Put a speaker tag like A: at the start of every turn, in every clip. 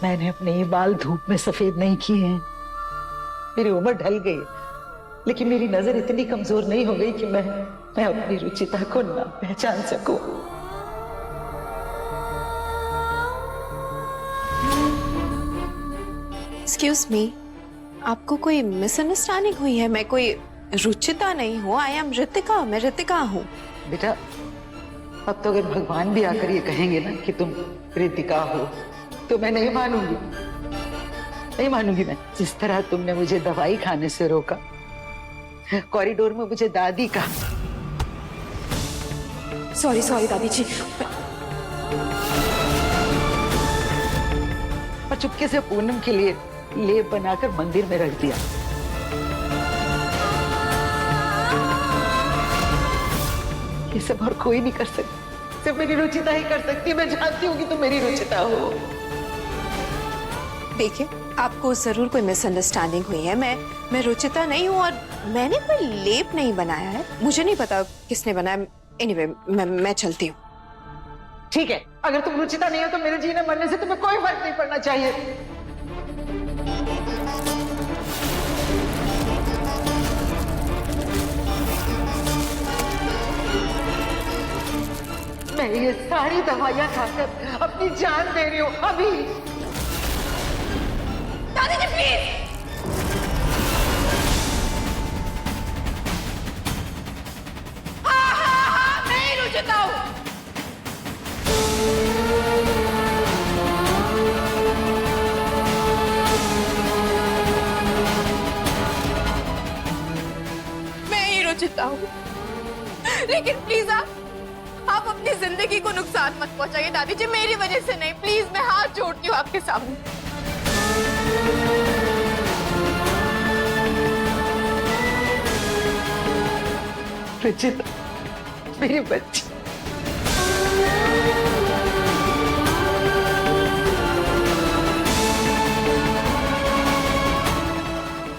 A: मैंने अपने ये बाल धूप में सफेद नहीं किए हैं। मेरी उम्र ढल गई, लेकिन मेरी नजर इतनी कमजोर नहीं हो गई कि मैं अपनी रुचिता को ना पहचान सकूं।
B: एक्सक्यूज मी, आपको कोई मिसअंडरस्टैंडिंग हुई है? मैं कोई रुचिता नहीं हूँ, आई एम ऋतिका, मैं ऋतिका हूँ।
A: बेटा, अब तो अगर भगवान भी आकर ये कहेंगे ना कि तुम ऋतिका हो, तो मैं नहीं मानूंगी, नहीं मानूंगी मैं। जिस तरह तुमने मुझे दवाई खाने से रोका, कॉरिडोर में मुझे दादी का।
B: सॉरी सॉरी दादी जी।
A: और चुपके से पूनम के लिए लेप बनाकर मंदिर में रख दिया। ये सब और कोई नहीं कर सकता, सिर्फ मेरी रुचिता ही कर सकती है। मैं जानती हूँ कि तुम मेरी रुचिता हो।
B: देखिए, आपको जरूर कोई मिसअंडरस्टैंडिंग हुई है। मैं रुचिता नहीं हूँ और मैंने कोई लेप नहीं बनाया है। मुझे नहीं पता किसने बनाया। एनीवे, मैं चलती हूँ।
A: ठीक है, अगर तुम रुचिता नहीं हो तो मेरे जीने मरने से तुम्हें कोई फर्क नहीं पड़ना चाहिए। मैं ये सारी दवाइयां खाकर अपनी जान दे रही हूँ अभी।
B: दादी जी प्लीज। हाँ, मैं ही रुचिता हूँ। मैं ही रुचिता हूँ, लेकिन प्लीज आप अपनी जिंदगी को नुकसान मत पहुंचाइए दादी जी, मेरी वजह से नहीं। प्लीज, मैं हाथ जोड़ती हूँ आपके सामने।
A: रुचिता, मेरी बच्ची,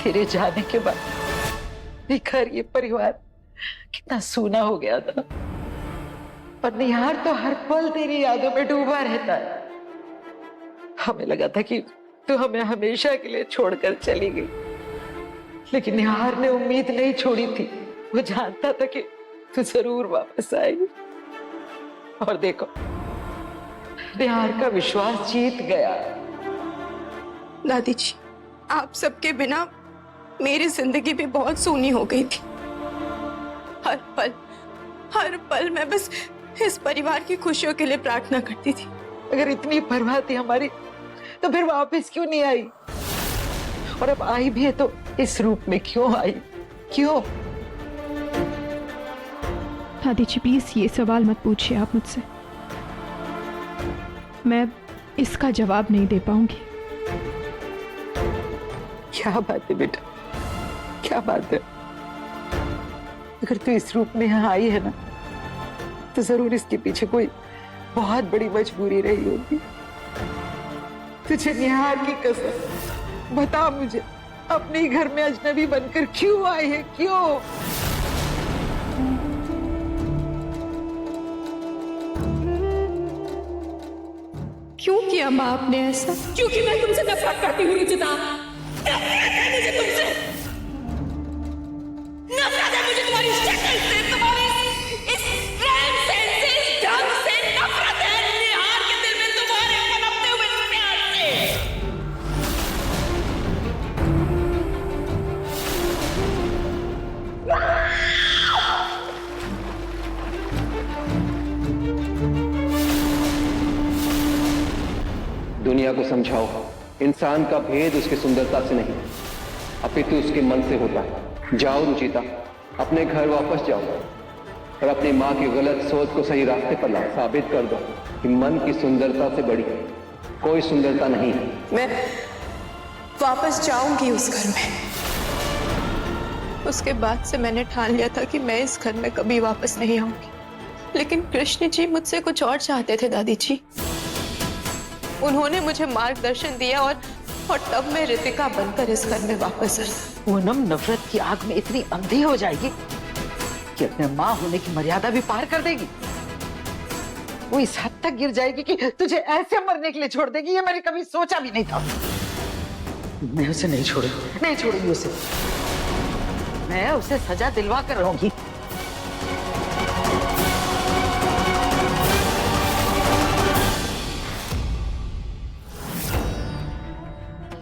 A: तेरे जाने के बाद ये घर, ये परिवार कितना सूना हो गया था। पर निहार तो हर पल तेरी यादों में डूबा रहता है। हमें लगा था कि तू हमें हमेशा के लिए छोड़कर चली गई, लेकिन निहार ने उम्मीद नहीं छोड़ी थी। वो जानता था कि तू जरूर वापस आएगी। और देखो, निहार का विश्वास जीत गया।
B: दादी जी, आप सबके बिना मेरी जिंदगी भी बहुत सूनी हो गई थी। हर पल मैं बस इस परिवार की खुशियों के लिए प्रार्थना करती थी।
A: अगर इतनी परवाह थी हमारी, तो फिर वापस क्यों नहीं आई? और अब आई भी है तो इस रूप में क्यों आई? क्यों?
C: दादी जी प्लीज ये सवाल मत पूछिए आप मुझसे, मैं इसका जवाब नहीं दे पाऊंगी।
A: क्या बात है बेटा, क्या बात है? अगर तू इस रूप में यहाँ आई है ना, तो जरूर इसके पीछे कोई बहुत बड़ी मजबूरी रही होगी। तुझे निहार की कसम बता, मुझे अपने घर में अजनबी बनकर क्यों आई है? क्यों?
C: क्यों किया माँ आपने ऐसा?
D: क्योंकि मैं तुमसे नफरत करती हूँ रुचिता। नफरत है मुझे तुमसे, नफरत है मुझे तुम्हारी शक्ल से, तुम्हारी इस रहन सहन से, इस ढंग से। नफरत है निहार के दिल में तुम्हारे पनपते हुए प्यार से।
E: दुनिया को समझाओ, इंसान का भेद उसकी सुंदरता से नहीं, अपितु उसके मन से होता है। जाओ रुचिता, अपने घर वापस जाओ और अपनी माँ की गलत सोच को सही रास्ते पर ला साबित कर दो कि मन की सुंदरता से बड़ी कोई सुंदरता नहीं है।
B: मैं वापस जाऊंगी उस घर में। उसके बाद से मैंने ठान लिया था कि मैं इस घर में कभी वापस नहीं आऊंगी। लेकिन कृष्ण जी मुझसे कुछ और चाहते थे दादी जी। उन्होंने मुझे मार्गदर्शन दिया और तब मैं ऋतिका बनकर इस घर में वापस आई।
A: पूनम नफरत की आग में इतनी अंधी हो जाएगी कि अपने माँ होने की मर्यादा भी पार कर देगी। वो इस हद तक गिर जाएगी कि तुझे ऐसे मरने के लिए छोड़ देगी, ये मैंने कभी सोचा भी नहीं था। मैं उसे नहीं छोड़ूंगी उसे। मैं उसे सजा दिलवा कर रहूंगी।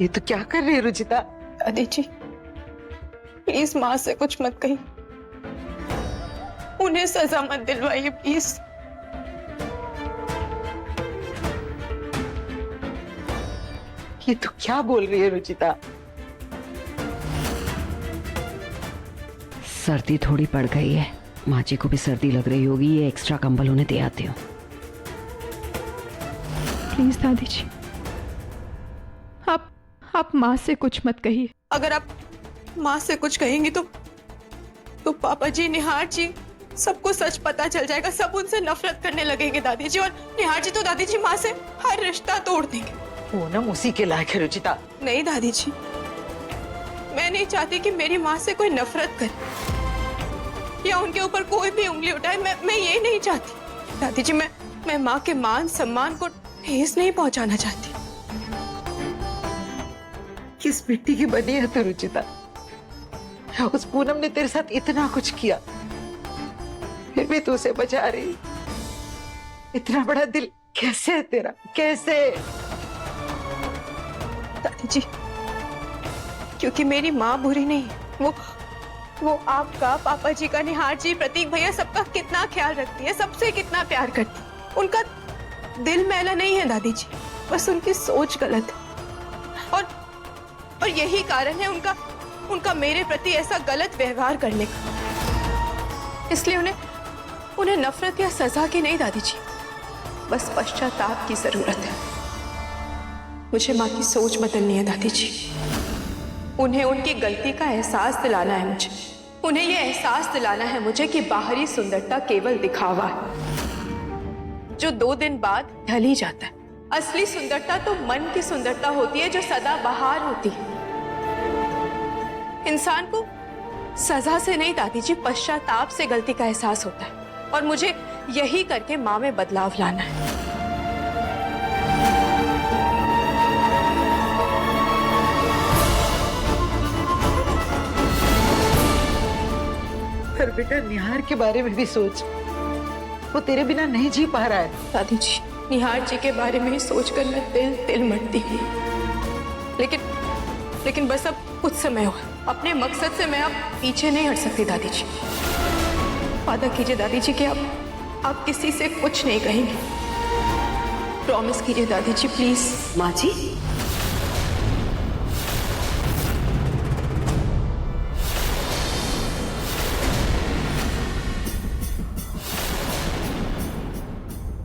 A: ये तो क्या कर रही है रुचिता?
B: दादी जी प्लीज माँ से कुछ मत कही, उन्हें सजा मत दिलवाइए प्लीज।
A: ये तो क्या बोल रही है रुचिता?
F: सर्दी थोड़ी पड़ गई है, माँ जी को भी सर्दी लग रही होगी, ये एक्स्ट्रा कंबल उन्हें दे आती हूँ।
C: प्लीज दादी जी, आप माँ से कुछ मत कहिए।
B: अगर आप माँ से कुछ कहेंगी तो पापा जी, निहार जी, सबको सच पता चल जाएगा, सब उनसे नफरत करने लगेंगे दादी जी। और निहार जी तो दादी जी माँ से हर रिश्ता तोड़ देंगे।
A: पूनम उसी के लायक है रुचिता।
B: नहीं दादी जी, मैं नहीं चाहती कि मेरी माँ से कोई नफरत करे या उनके ऊपर कोई भी उंगली उठाए। मैं ये नहीं चाहती दादी जी। मैं माँ के मान सम्मान को ठेस नहीं पहुंचाना चाहती।
A: किस मिट्टी की बनी है तू रुचिता? उस पूनम ने तेरे साथ इतना कुछ किया, फिर भी तू उसे बचा रही। इतना बड़ा दिल कैसे है तेरा, कैसे?
B: दादी जी क्योंकि मेरी माँ बुरी नहीं है, वो आपका, पापा जी का, निहार जी, प्रतीक भैया, सबका कितना ख्याल रखती है, सबसे कितना प्यार करती है। उनका दिल मैला नहीं है दादी जी, बस उनकी सोच गलत है। और यही कारण है उनका मेरे प्रति ऐसा गलत व्यवहार करने का। इसलिए उन्हें नफरत या सजा की नहीं दादी जी, बस पश्चाताप की जरूरत है। मुझे माँ की सोच बदलनी है दादी जी। उन्हें उनकी गलती का एहसास दिलाना है मुझे। उन्हें यह एहसास दिलाना है मुझे कि बाहरी सुंदरता केवल दिखावा है जो 2 दिन बाद ढल ही जाता है। असली सुंदरता तो मन की सुंदरता होती है जो सदा बहार होती है। इंसान को सजा से नहीं दादी जी, पश्चाताप से गलती का एहसास होता है। और मुझे यही करके माँ में बदलाव लाना है।
A: पर बेटा निहार के बारे में भी सोच, वो तेरे बिना नहीं जी पा रहा है।
B: दादी जी निहार जी के बारे में ही सोचकर मैं तिल मरती हूँ। लेकिन बस अब कुछ समय हुआ, अपने मकसद से मैं अब पीछे नहीं हट सकती दादी जी। वादा कीजिए दादी जी कि आप किसी से कुछ नहीं कहेंगे। प्रॉमिस कीजिए दादी जी प्लीज।
F: माँ जी,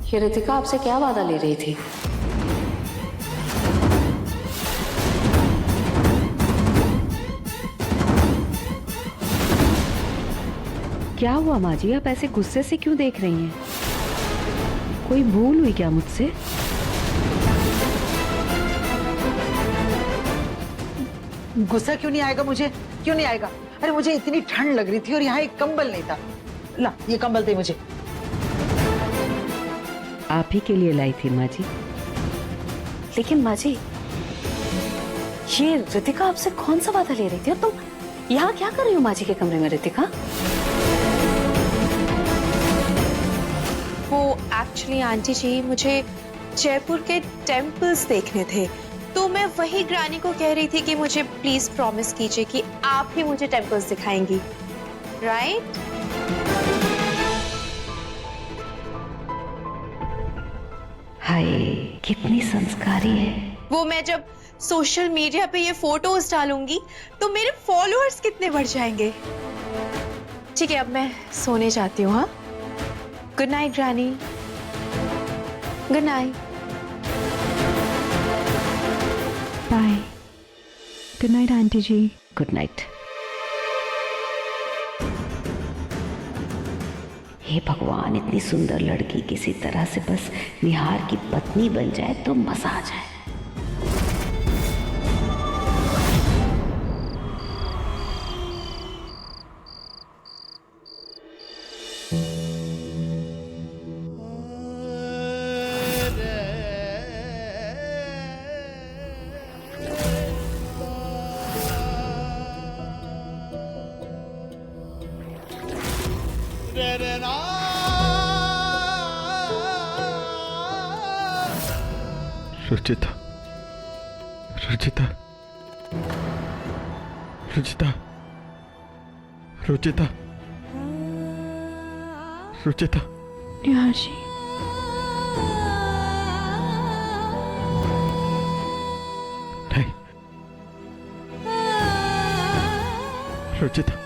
F: ये रितिका आपसे क्या वादा ले रही थी? क्या हुआ माँ जी, आप ऐसे गुस्से से क्यों देख रही हैं? कोई भूल हुई क्या मुझसे?
A: गुस्सा क्यों नहीं आएगा मुझे? क्यों नहीं आएगा? अरे मुझे इतनी ठंड लग रही थी और यहाँ एक कंबल नहीं था। ला ये कंबल दे मुझे।
F: आप ही के लिए लाई थी माँ जी।
G: लेकिन माँ जी, ये रितिका आपसे कौन सा वादा ले रही थी और तुम यहाँ क्या कर रही हो माँ जी के कमरे में? रितिका,
B: वो एक्चुअली आंटी जी मुझे जयपुर के टेम्पल्स देखने थे, तो मैं वही ग्रानी को कह रही थी कि मुझे प्लीज प्रॉमिस कीजिए कि आप ही मुझे टेम्पल्स दिखाएंगी, राइट?
F: हाय, कितनी संस्कारी है।
B: वो मैं जब सोशल मीडिया पे ये फोटोज डालूंगी तो मेरे फॉलोअर्स कितने बढ़ जाएंगे। ठीक है, अब मैं सोने जाती हूँ। हाँ, good night granny. Good night.
C: Bye. Good night aunty ji.
F: Good night. हे भगवान, इतनी सुंदर लड़की किसी तरह से बस निहार की पत्नी बन जाए तो मजा आ जाए।
H: रुचिता, रुचिता, रुचिता, रुचिता, रुचिता।
C: निहार जी,
H: नहीं, रुचिता,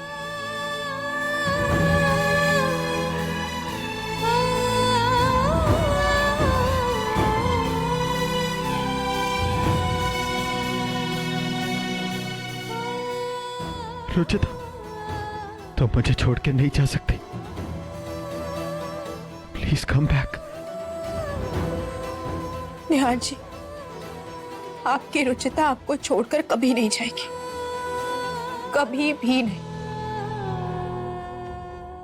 H: रुचिता, तुम मुझे छोड़ के नहीं जा सकती। Please come back.
B: निहार जी, आपकी रुचिता आपको छोड़कर कभी नहीं जाएगी, कभी भी नहीं।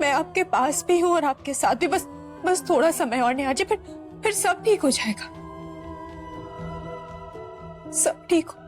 B: मैं आपके पास भी हूं और आपके साथ भी। बस थोड़ा समय और निहार जी, फिर सब ठीक हो जाएगा, सब ठीक हो।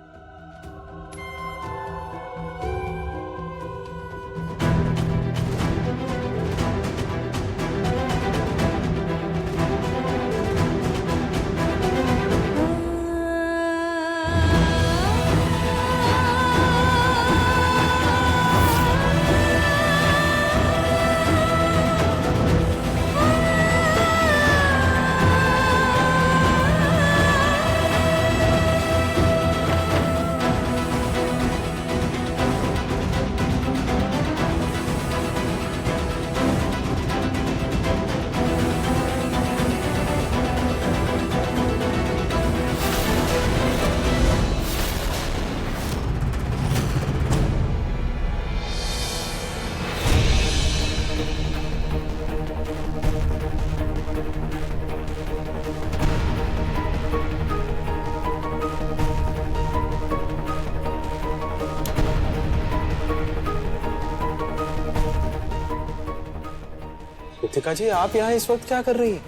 I: रितिका जी, आप यहाँ इस वक्त क्या कर रही हैं?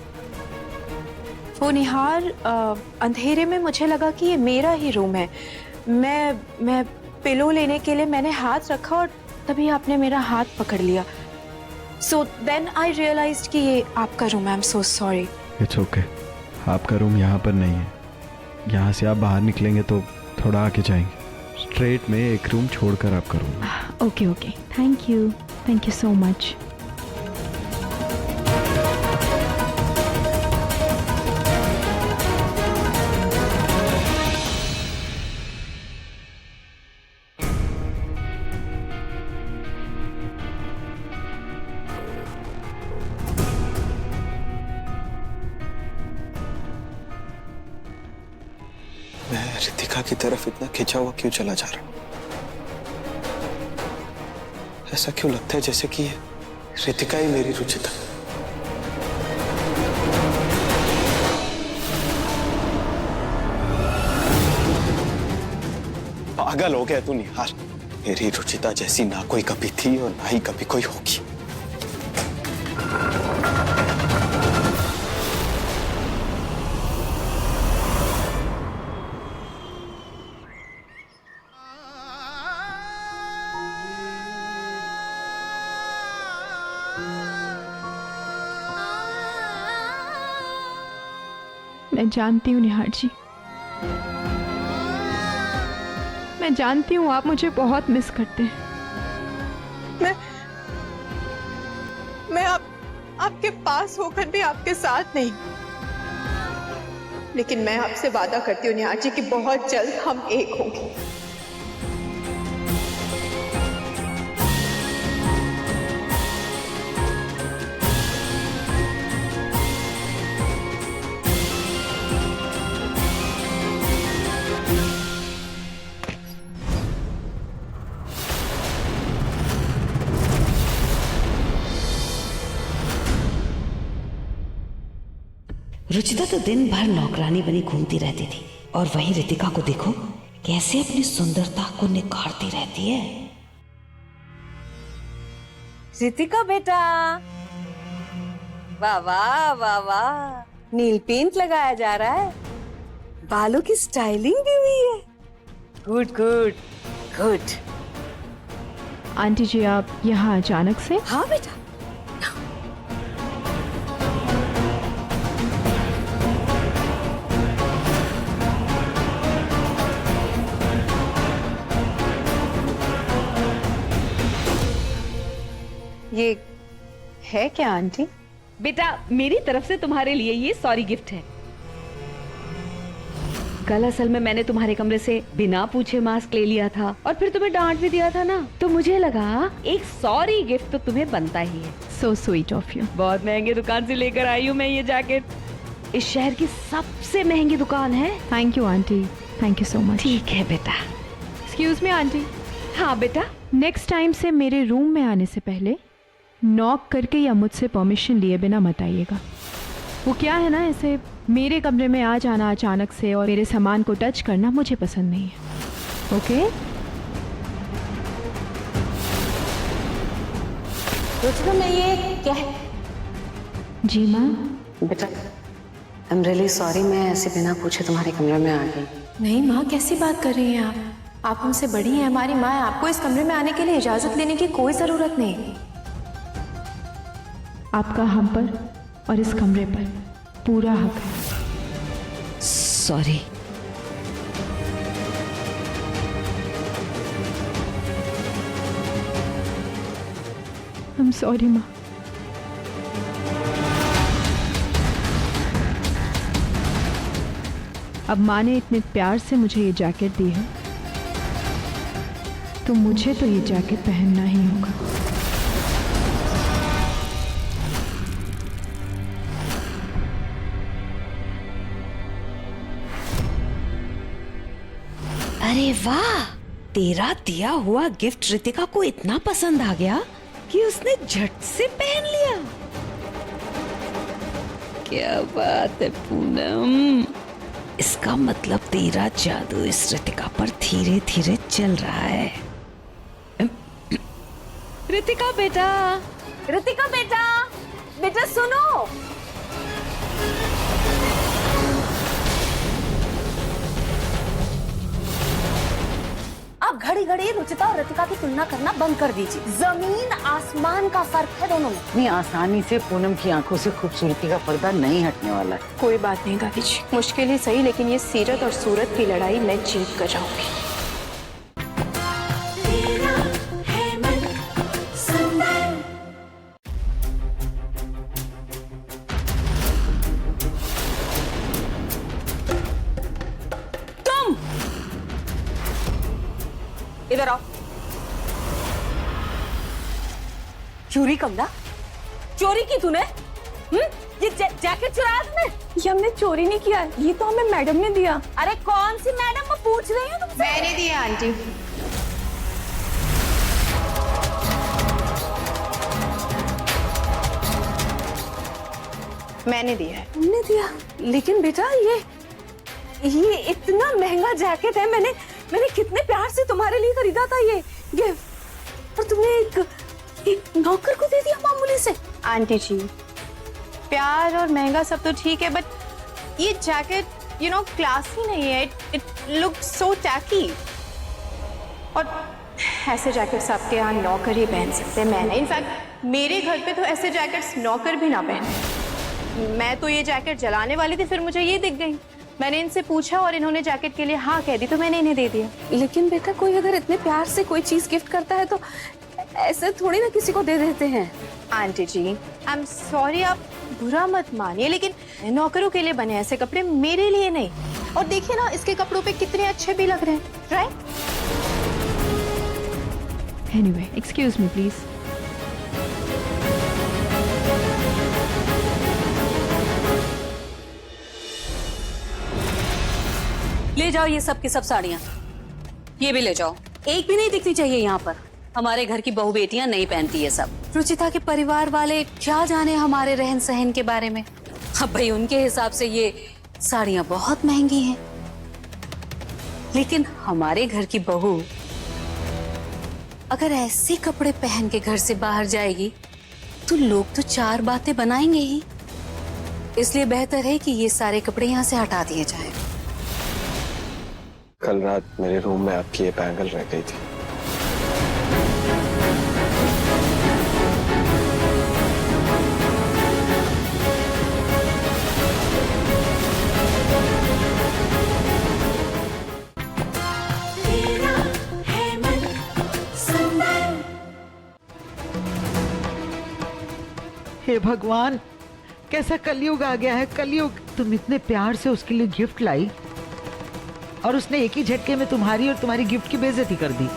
B: वो निहार, अंधेरे में मुझे लगा कि ये मेरा ही रूम है। मैं पिलो लेने के लिए मैंने हाथ रखा और तभी आपने मेरा हाथ पकड़ लिया। सो देन आई रियलाइज्ड कि ये आपका रूम है। I am so sorry.
H: It's okay, आपका रूम यहाँ पर नहीं है। यहाँ से आप बाहर निकलेंगे तो थोड़ा आगे जाएंगे, स्ट्रेट में एक रूम छोड़कर आपका room.
C: Okay okay, thank you so much.
I: मैं रितिका की तरफ इतना खिंचा हुआ क्यों चला जा रहा हूं? ऐसा क्यों लगता है जैसे कि रितिका ही मेरी रुचिता। पागल हो गया तू निहार। मेरी रुचिता जैसी ना कोई कभी थी और ना ही कभी कोई होगी।
C: मैं जानती हूँ निहार जी, मैं जानती हूँ आप मुझे बहुत मिस करते हैं।
B: मैं आपके पास होकर भी आपके साथ नहीं, लेकिन मैं आपसे वादा करती हूँ निहार जी कि बहुत जल्द हम एक होंगे।
G: रुचिता तो दिन भर नौकरानी बनी घूमती रहती थी और वहीं रितिका को देखो कैसे अपनी सुंदरता को निखारती रहती है।
J: रितिका बेटा, वाह वाह वाह वाह, नील पेंट लगाया जा रहा है, बालों की स्टाइलिंग भी हुई है। Good good good.
C: आंटी जी, आप यहाँ अचानक से?
J: हाँ बेटा,
B: ये है क्या आंटी?
F: बेटा मेरी तरफ से तुम्हारे लिए ये सॉरी गिफ्ट है। कल असल में मैंने तुम्हारे कमरे से बिना पूछे मास्क ले लिया था और फिर तुम्हें डांट भी दिया था ना, तो मुझे लगा एक सॉरी गिफ्ट तो तुम्हें बनता ही है।
C: So sweet of you.
F: बहुत महंगे दुकान से लेकर आई हूँ मैं ये जैकेट। इस शहर की सबसे महंगी दुकान है।
C: Thank you aunty, thank you so much.
F: ठीक है बेटा।
C: Excuse me aunty.
F: हाँ बेटा।
C: नेक्स्ट टाइम से मेरे रूम में आने से पहले नॉक करके या मुझसे परमिशन लिए बिना मत आइएगा। वो क्या है ना, ऐसे मेरे कमरे में आ जाना अचानक से और मेरे सामान को टच करना मुझे पसंद नहीं है। ओके?
J: रुचिता मैं ये क्या?
C: जी माँ।
J: बेटा आई एम रियली सॉरी, मैं ऐसे बिना पूछे तुम्हारे कमरे में आ गई।
B: नहीं माँ, कैसी बात कर रही हैं आप हमसे बड़ी हैं, हमारी माँ है। आपको इस कमरे में आने के लिए इजाजत लेने की कोई जरूरत नहीं।
C: आपका हम पर और इस कमरे पर पूरा हक है।
F: सॉरी।
C: आई एम सॉरी माँ। अब माँ ने इतने प्यार से मुझे ये जैकेट दी है तो मुझे तो ये जैकेट पहनना ही होगा।
F: अरे वाह, तेरा दिया हुआ गिफ्ट रितिका को इतना पसंद आ गया कि उसने झट से पहन लिया। क्या बात है पूनम, इसका मतलब तेरा जादू इस रितिका पर धीरे धीरे चल रहा है। रितिका बेटा,
J: रितिका बेटा, बेटा सुनो। आप घड़ी घड़ी रुचिता और रितिका की तुलना करना बंद कर दीजिए। जमीन आसमान का फर्क है दोनों में।
A: इतनी आसानी से पूनम की आंखों से खूबसूरती का पर्दा नहीं हटने वाला है।
B: कोई बात नहीं दादी जी, मुश्किल ही सही, लेकिन ये सीरत और सूरत की लड़ाई मैं जीत कर जाऊंगी।
J: इधर आओ। चोरी कमला, चोरी की तूने? ये जैकेट चुराया तूने?
B: ये हमने चोरी नहीं किया, ये तो हमें मैडम ने दिया।
J: अरे कौन सी मैडम, मैं पूछ रही हूँ तुमसे।
B: मैंने दिया आंटी। मैंने दिया है।
J: तुमने दिया? लेकिन बेटा ये इतना महंगा जैकेट है, मैंने कितने प्यार से तुम्हारे लिए खरीदा था ये गिफ्ट, और तुमने एक नौकर को दे दिया मामूली से।
B: आंटी जी, प्यार और महंगा सब तो ठीक है, बट ये जैकेट यू नो क्लासी नहीं है। It looks so tacky. और ऐसे जैकेट्स आपके यहाँ नौकर ही पहन सकते हैं, मैं नहीं। इनफैक्ट मेरे घर पे तो ऐसे जैकेट्स नौकर भी ना पहने। मैं तो ये जैकेट जलाने वाली थी, फिर मुझे ये दिख गई। मैंने इनसे पूछा और इन्होंने जैकेट के लिए हाँ कह दी, तो मैंने इन्हें दे दिया।
J: लेकिन बेटा कोई अगर इतने प्यार से कोई चीज गिफ्ट करता है तो ऐसे थोड़ी ना किसी को दे देते हैं।
B: Aunty ji I am sorry, आप बुरा मत मानिए, लेकिन नौकरों के लिए बने ऐसे कपड़े, मेरे लिए नहीं। और देखिए ना, इसके कपड़ों पे कितने अच्छे भी लग रहे हैं, right?
C: Anyway, excuse me please.
J: ले जाओ ये सब की सब साड़ियाँ, ये भी ले जाओ। एक भी नहीं दिखनी चाहिए यहाँ पर। हमारे घर की बहू बेटियां नहीं पहनती ये सब। रुचिता के परिवार वाले क्या जाने हमारे रहन सहन के बारे में। अब भाई उनके हिसाब से ये साड़ियाँ बहुत महंगी हैं, लेकिन हमारे घर की बहू अगर ऐसे कपड़े पहन के घर से बाहर जाएगी तो लोग तो चार बातें बनाएंगे ही। इसलिए बेहतर है कि ये सारे कपड़े यहाँ से हटा दिए जाएं।
I: कल रात मेरे रूम में आपकी ये बैंगल रह गई थी।
A: हे भगवान, कैसा कलयुग आ गया है, कलयुग। तुम इतने प्यार से उसके लिए गिफ्ट लाई और उसने एक ही झटके में तुम्हारी और तुम्हारी गिफ्ट की बेइज्जती कर दी।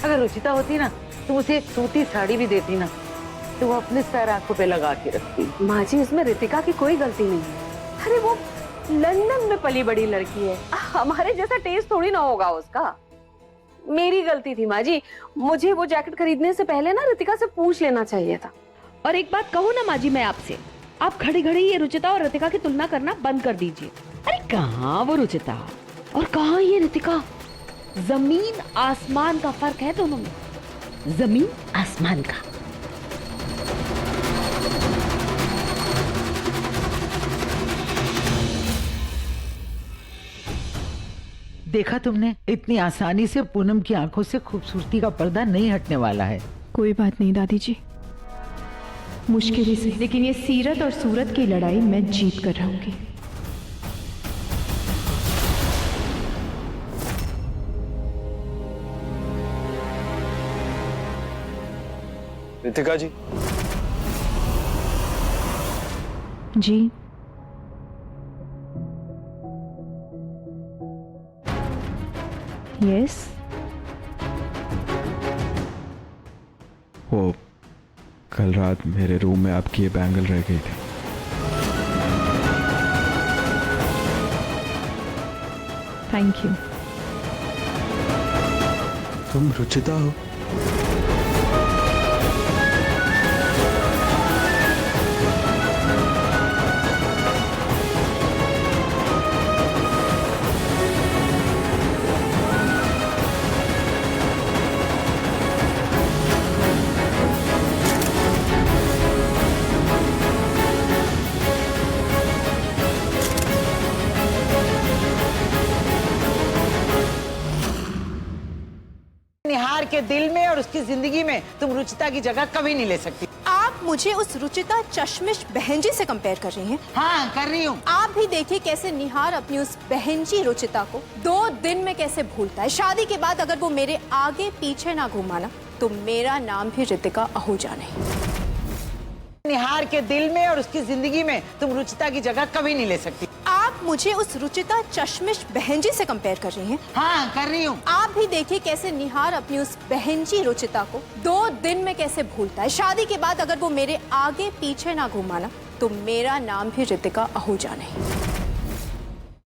A: अगर रुचिता होती ना, तुम उसे एक सूती साड़ी भी देती ना, तो वो अपने सर आंखों पे लगा के रखती।
G: माँ जी, इसमें रितिका की कोई गलती नहीं है। अरे वो लंदन में पली बड़ी लड़की है, हमारे जैसा टेस्ट थोड़ी ना होगा उसका। मेरी गलती थी माँ जी, मुझे वो जैकेट खरीदने से पहले ना रितिका से पूछ लेना चाहिए था।
F: और एक बात कहूँ ना माँ जी मैं आपसे, आप खड़ी खड़ी ये रुचिता और रितिका की तुलना करना बंद कर दीजिए। अरे कहाँ वो रुचिता और कहाँ ये रितिका, जमीन आसमान का फर्क है दोनों में, जमीन आसमान का।
A: देखा तुमने, इतनी आसानी से पूनम की आंखों से खूबसूरती का पर्दा नहीं हटने वाला है।
C: कोई बात नहीं दादी जी, मुश्किल ही से, लेकिन ये सीरत और सूरत की लड़ाई मैं जीत कर रहूंगी।
I: रितिका जी।
C: जी यस।
H: वो कल रात मेरे रूम में आपकी ये बैंगल रह गई थी।
C: Thank you.
H: तुम रुचिता हो?
A: निहार के दिल में और उसकी जिंदगी में तुम रुचिता की जगह कभी नहीं ले सकती।
B: आप मुझे उस रुचिता चश्मिश बहन जी से कंपेयर कर रही हैं?
A: हाँ, कर रही हूँ।
B: आप भी देखिए कैसे निहार अपनी उस बहन जी रुचिता को 2 दिन में कैसे भूलता है। शादी के बाद अगर वो मेरे आगे पीछे ना घूमा ना, तो मेरा नाम भी रितिका आहूजा नहीं।
A: निहार के दिल में और उसकी जिंदगी में तुम रुचिता की जगह कभी नहीं ले सकती।
B: आप मुझे उस रुचिता चश्मिश बहन जी से कंपेयर कर रही हैं?
A: हाँ, कर रही हूँ।
B: आप भी देखिए कैसे निहार अपनी उस बहन जी रुचिता को 2 दिन में कैसे भूलता है। शादी के बाद अगर वो मेरे आगे पीछे ना घूमा ना, तो मेरा नाम भी रितिका आहूजा नहीं।